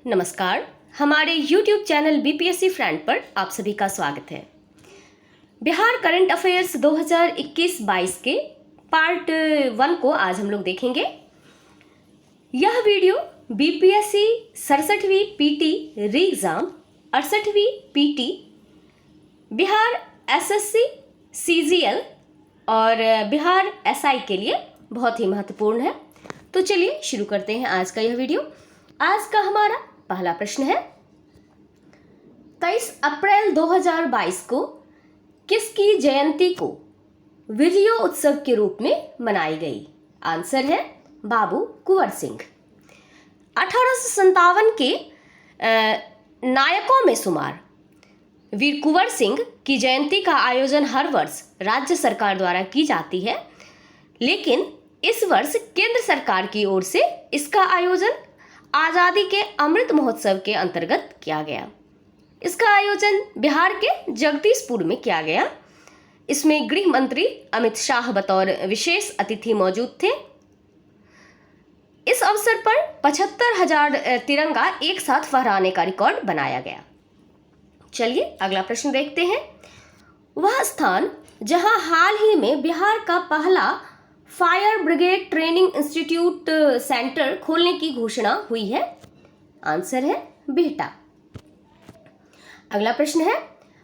नमस्कार। हमारे YouTube channel BPSC friend पर आप सभी का स्वागत है। बिहार करंट अफेयर्स 2021-22 के पार्ट 1 को आज हम लोग देखेंगे। यह वीडियो बीपीएससी 67वीं पीटी री एग्ज़ाम, 68वीं पीटी, बिहार एसएससी सीजीएल और बिहार एसआई के लिए बहुत ही महत्वपूर्ण है। तो चलिए शुरू करते हैं आज का यह वीडियो। आज का हमारा पहला प्रश्न है, 23 अप्रैल 2022 को किसकी जयंती को विजय उत्सव के रूप में मनाई गई? आंसर है बाबू कुंवर सिंह। 1857 के नायकों में शुमार वीर कुंवर सिंह की जयंती का आयोजन हर वर्ष राज्य सरकार द्वारा की जाती है, लेकिन इस वर्ष केंद्र सरकार की ओर से इसका आयोजन आज़ादी के अमृत महोत्सव के अंतर्गत किया गया। इसका आयोजन बिहार के जगदीशपुर में किया गया। इसमें गृह मंत्री अमित शाह बतौर विशेष अतिथि मौजूद थे। इस अवसर पर 75,000 तिरंगा एक साथ फहराने का रिकॉर्ड बनाया गया। चलिए अगला प्रश्न देखते हैं। वह स्थान जहां हाल ही में बिहार का पहला fire brigade training institute centre खोलने की घोषणा हुई है? आंसर है बिहटा। अगला प्रश्न है,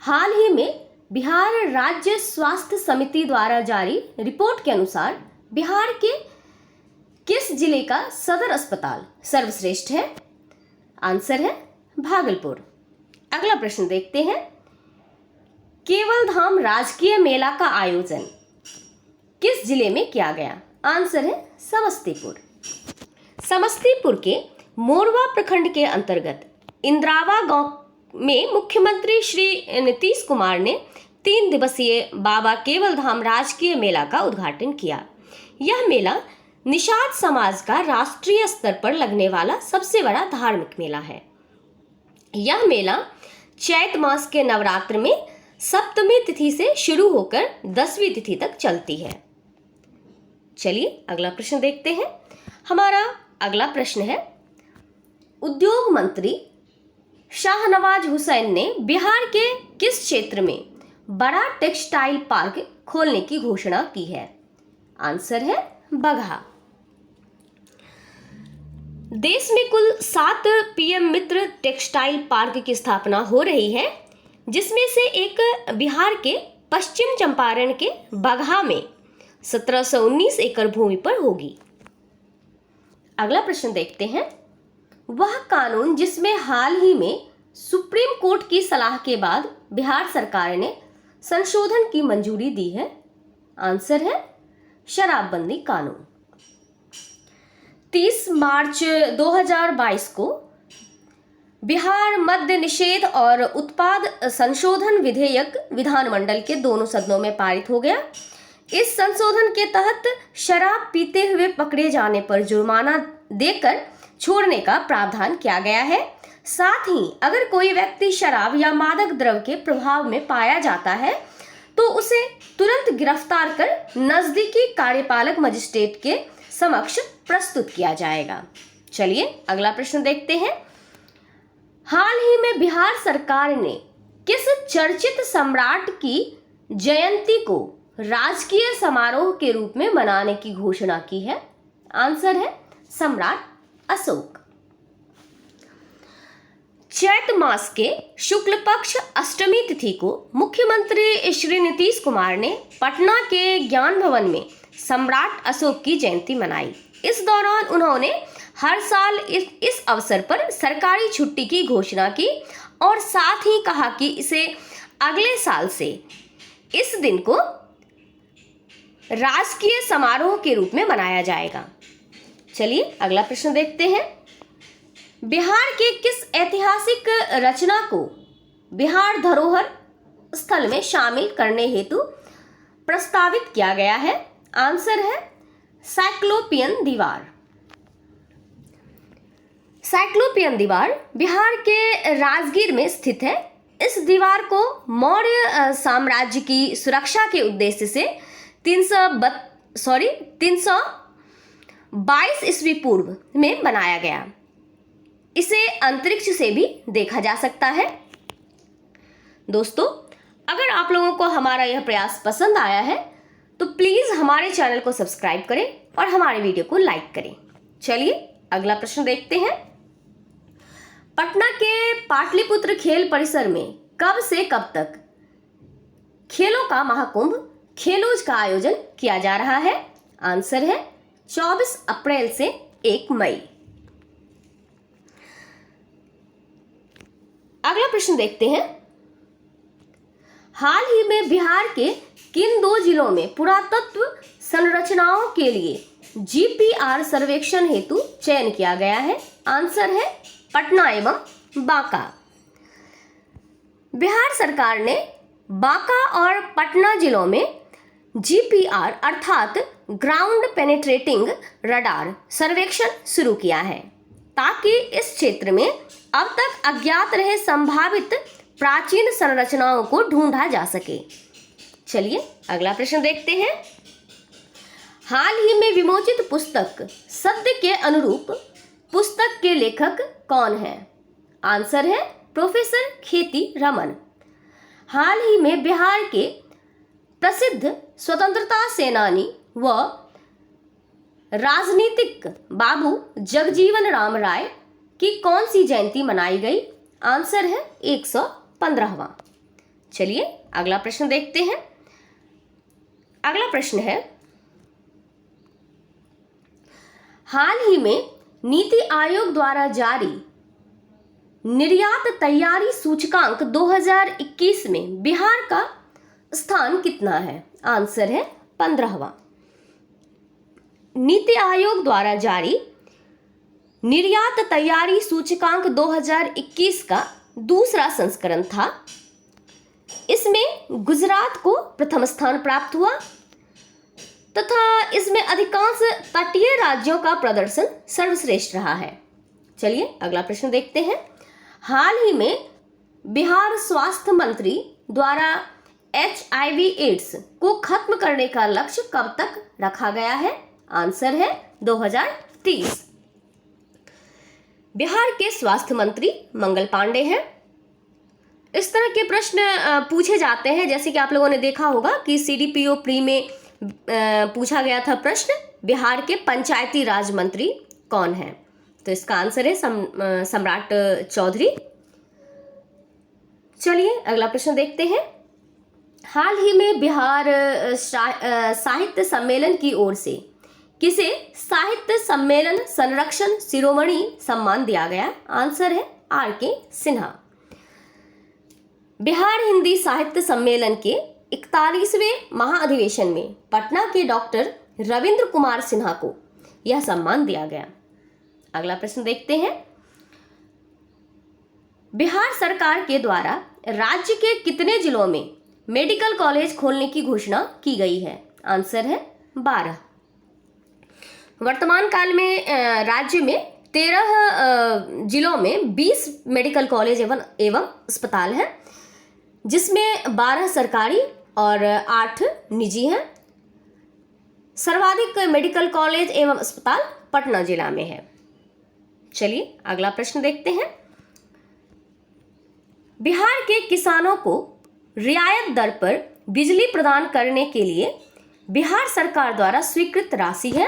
हाल ही में बिहार राज्य स्वास्थ्य समिति द्वारा जारी रिपोर्ट के अनुसार बिहार के किस जिले का सदर अस्पताल सर्वश्रेष्ठ है? आंसर है भागलपुर। अगला प्रश्न देखते हैं, केवल धाम राजकीय मेला का आयोजन किस जिले में किया गया? आंसर है समस्तीपुर। समस्तीपुर के मोरवा प्रखंड के अंतर्गत इंद्रावा गांव में मुख्यमंत्री श्री नीतीश कुमार ने 3 दिवसीय बाबा केवल धाम राजकीय मेला का उद्घाटन किया। यह मेला निषाद समाज का राष्ट्रीय स्तर पर लगने वाला सबसे बड़ा धार्मिक मेला है। यह मेला चैत मास के नवरात्र में सप्तमी तिथि से शुरू होकर 10वीं तिथि तक चलती है। चलिए अगला प्रश्न देखते हैं। हमारा अगला प्रश्न है, उद्योग मंत्री शाहनवाज हुसैन ने बिहार के किस क्षेत्र में बड़ा टेक्सटाइल पार्क खोलने की घोषणा की है? आंसर है बगहा। देश में कुल 7 पीएम मित्र टेक्सटाइल पार्क की स्थापना हो रही है, जिसमें से एक बिहार के पश्चिम चंपारण के बगहा में 1719 एकड़ भूमि पर होगी। अगला प्रश्न देखते हैं, वह कानून जिसमें हाल ही में सुप्रीम कोर्ट की सलाह के बाद बिहार सरकार ने संशोधन की मंजूरी दी है? आंसर है शराबबंदी कानून। 30 मार्च 2022 को बिहार मद्य निषेध और उत्पाद संशोधन विधेयक विधानमंडल के दोनों सदनों में पारित हो गया। इस संशोधन के तहत शराब पीते हुए पकड़े जाने पर जुर्माना देकर छोड़ने का प्रावधान किया गया है। साथ ही अगर कोई व्यक्ति शराब या मादक द्रव्य के प्रभाव में पाया जाता है तो उसे तुरंत गिरफ्तार कर नजदीकी कार्यपालक मजिस्ट्रेट के समक्ष प्रस्तुत किया जाएगा। चलिए अगला प्रश्न देखते हैं। हाल ही में बिहार सरकार ने किस चर्चित सम्राट की जयंती को राजकीय समारोह के रूप में मनाने की घोषणा की है? आंसर है सम्राट अशोक। चैत मास के शुक्ल पक्ष अष्टमी तिथि को मुख्यमंत्री श्री नीतीश कुमार ने पटना के ज्ञान भवन में सम्राट अशोक की जयंती मनाई। इस दौरान उन्होंने हर साल इस अवसर पर सरकारी छुट्टी की घोषणा की और साथ ही कहा कि इसे अगले साल से इस दिन को राजकीय समारोह के रूप में मनाया जाएगा। चलिए अगला प्रश्न देखते हैं। बिहार के किस ऐतिहासिक रचना को बिहार धरोहर स्थल में शामिल करने हेतु प्रस्तावित किया गया है? आंसर है साइक्लोपियन दीवार। साइक्लोपियन दीवार बिहार के राजगीर में स्थित है। इस दीवार को मौर्य साम्राज्य की सुरक्षा के उद्देश्य से 322 ईस्वी पूर्व में बनाया गया। इसे अंतरिक्ष से भी देखा जा सकता है। दोस्तों, अगर आप लोगों को हमारा यह प्रयास पसंद आया है तो प्लीज हमारे चैनल को सब्सक्राइब करें और हमारे वीडियो को लाइक करें। चलिए अगला प्रश्न देखते हैं। पटना के पाटलिपुत्र खेल परिसर में कब से कब तक खेलों का महाकुंभ खेलोज का आयोजन किया जा रहा है? आंसर है 24 अप्रैल से 1 मई। अगला प्रश्न देखते हैं। हाल ही में बिहार के किन 2 जिलों में पुरातत्व संरचनाओं के लिए जीपीआर सर्वेक्षण हेतु चयन किया गया है? आंसर है पटना एवं बांका। बिहार सरकार ने बांका और पटना जिलों में जीपीआर अर्थात ग्राउंड पेनिट्रेटिंग रडार सर्वेक्षण शुरू किया है ताकि इस क्षेत्र में अब तक अज्ञात रहे संभावित प्राचीन संरचनाओं को ढूंढा जा सके। चलिए अगला प्रश्न देखते हैं। हाल ही में विमोचित पुस्तक सत्य के अनुरूप पुस्तक के लेखक कौन है? आंसर है प्रोफेसर खेती रमन। हाल ही में बिहार के प्रसिद्ध स्वतंत्रता सेनानी व राजनीतिक बाबू जगजीवन राम राय की कौन सी जयंती मनाई गई? आंसर है 115वां। चलिए अगला प्रश्न देखते हैं। अगला प्रश्न है। हाल ही में नीति आयोग द्वारा जारी निर्यात तैयारी सूचकांक 2021 में बिहार का स्थान कितना है? आंसर है 15वां। नीति आयोग द्वारा जारी निर्यात तैयारी सूचकांक 2021 का दूसरा संस्करण था। इसमें गुजरात को प्रथम स्थान प्राप्त हुआ तथा इसमें अधिकांश तटीय राज्यों का प्रदर्शन सर्वश्रेष्ठ रहा है। चलिए अगला प्रश्न देखते हैं। हाल ही में बिहार स्वास्थ्य मंत्री द्वारा HIV एड्स को खत्म करने का लक्ष्य कब तक रखा गया है? आंसर है 2030। बिहार के स्वास्थ्य मंत्री मंगल पांडे हैं। इस तरह के प्रश्न पूछे जाते हैं, जैसे कि आप लोगों ने देखा होगा कि CDPO प्री में पूछा गया था प्रश्न, बिहार के पंचायती राज मंत्री कौन है? तो इसका आंसर है सम्राट चौधरी। चलिए अगला प्रश्न देखते हैं। हाल ही में बिहार साहित्य सम्मेलन की ओर से किसे साहित्य सम्मेलन संरक्षण शिरोमणि सम्मान दिया गया? आंसर है RK सिन्हा। बिहार हिंदी साहित्य सम्मेलन के 41वें महाअधिवेशन में पटना के डॉक्टर रविंद्र कुमार सिन्हा को यह सम्मान दिया गया। अगला प्रश्न देखते हैं। बिहार सरकार के द्वारा राज्य के कितने जिलों में मेडिकल कॉलेज खोलने की घोषणा की गई है? आंसर है 12। वर्तमान काल में राज्य में 13 जिलों में 20 मेडिकल कॉलेज एवं अस्पताल हैं, जिसमें 12 सरकारी और 8 निजी हैं। सर्वाधिक मेडिकल कॉलेज एवं अस्पताल पटना जिला में है। चलिए अगला प्रश्न देखते हैं। बिहार के किसानों को रियायत दर पर बिजली प्रदान करने के लिए बिहार सरकार द्वारा स्वीकृत राशि है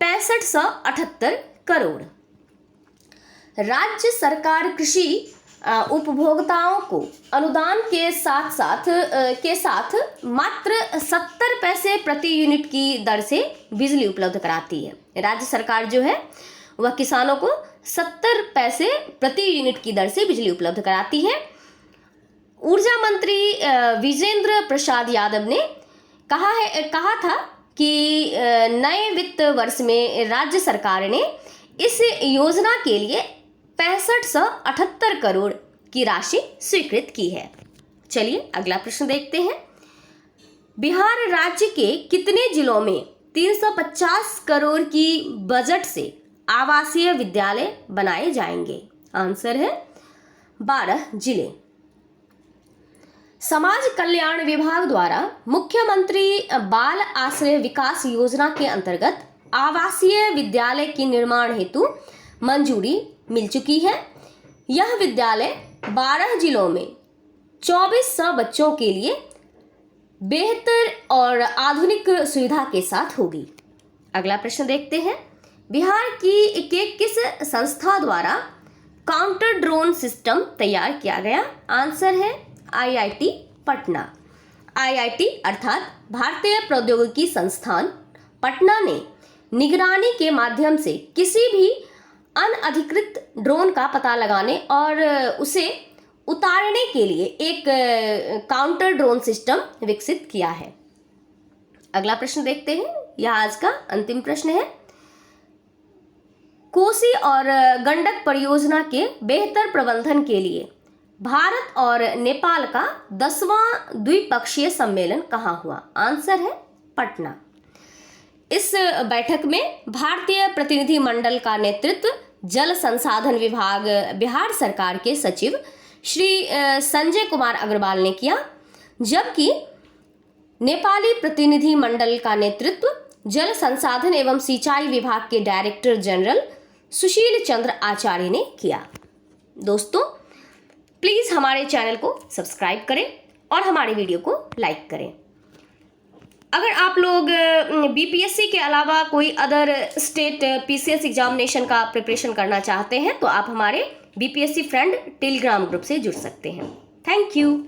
6578 करोड़। राज्य सरकार कृषि उपभोक्ताओं को अनुदान के साथ मात्र 70 पैसे प्रति यूनिट की दर से बिजली उपलब्ध कराती है। राज्य सरकार जो है वह किसानों को 70 पैसे प्रति यूनिट की दर से बिजली उपलब्ध कराती है। ऊर्जा मंत्री विजेंद्र प्रसाद यादव ने कहा था कि नए वित्त वर्ष में राज्य सरकार ने इस योजना के लिए 6578 करोड़ की राशि स्वीकृत की है। चलिए अगला प्रश्न देखते हैं। बिहार राज्य के कितने जिलों में 350 करोड़ की बजट से आवासीय विद्यालय बनाए जाएंगे? आंसर है 12 जिले। समाज कल्याण विभाग द्वारा मुख्यमंत्री बाल आश्रय विकास योजना के अंतर्गत आवासीय विद्यालय के निर्माण हेतु मंजूरी मिल चुकी है। यह विद्यालय 12 जिलों में 2400 बच्चों के लिए बेहतर और आधुनिक सुविधा के साथ होगी। अगला प्रश्न देखते हैं, बिहार की किस संस्था द्वारा काउंटर ड्रोन सिस्टम तैयार किया गया? आंसर है IIT पटना। IIT अर्थात भारतीय प्रौद्योगिकी संस्थान पटना ने निगरानी के माध्यम से किसी भी अनधिकृत ड्रोन का पता लगाने और उसे उतारने के लिए एक काउंटर ड्रोन सिस्टम विकसित किया है। अगला प्रश्न देखते हैं, यह आज का अंतिम प्रश्न है। कोसी और गंडक परियोजना के बेहतर प्रबंधन के लिए भारत और नेपाल का 10वां द्विपक्षीय सम्मेलन कहाँ हुआ? आंसर है पटना। इस बैठक में भारतीय प्रतिनिधिमंडल का नेतृत्व जल संसाधन विभाग बिहार सरकार के सचिव श्री संजय कुमार अग्रवाल ने किया, जबकि नेपाली प्रतिनिधिमंडल का नेतृत्व जल संसाधन एवं सिंचाई विभाग के डायरेक्टर जनरल सुशील चंद्र आचार्य ने किया। दोस्तों, प्लीज़ हमारे चैनल को सब्सक्राइब करें और हमारे वीडियो को लाइक करें। अगर आप लोग BPSC के अलावा कोई अदर स्टेट PCS एग्जामिनेशन का प्रिपरेशन करना चाहते हैं तो आप हमारे BPSC फ्रेंड टेलीग्राम ग्रुप से जुड़ सकते हैं। Thank you.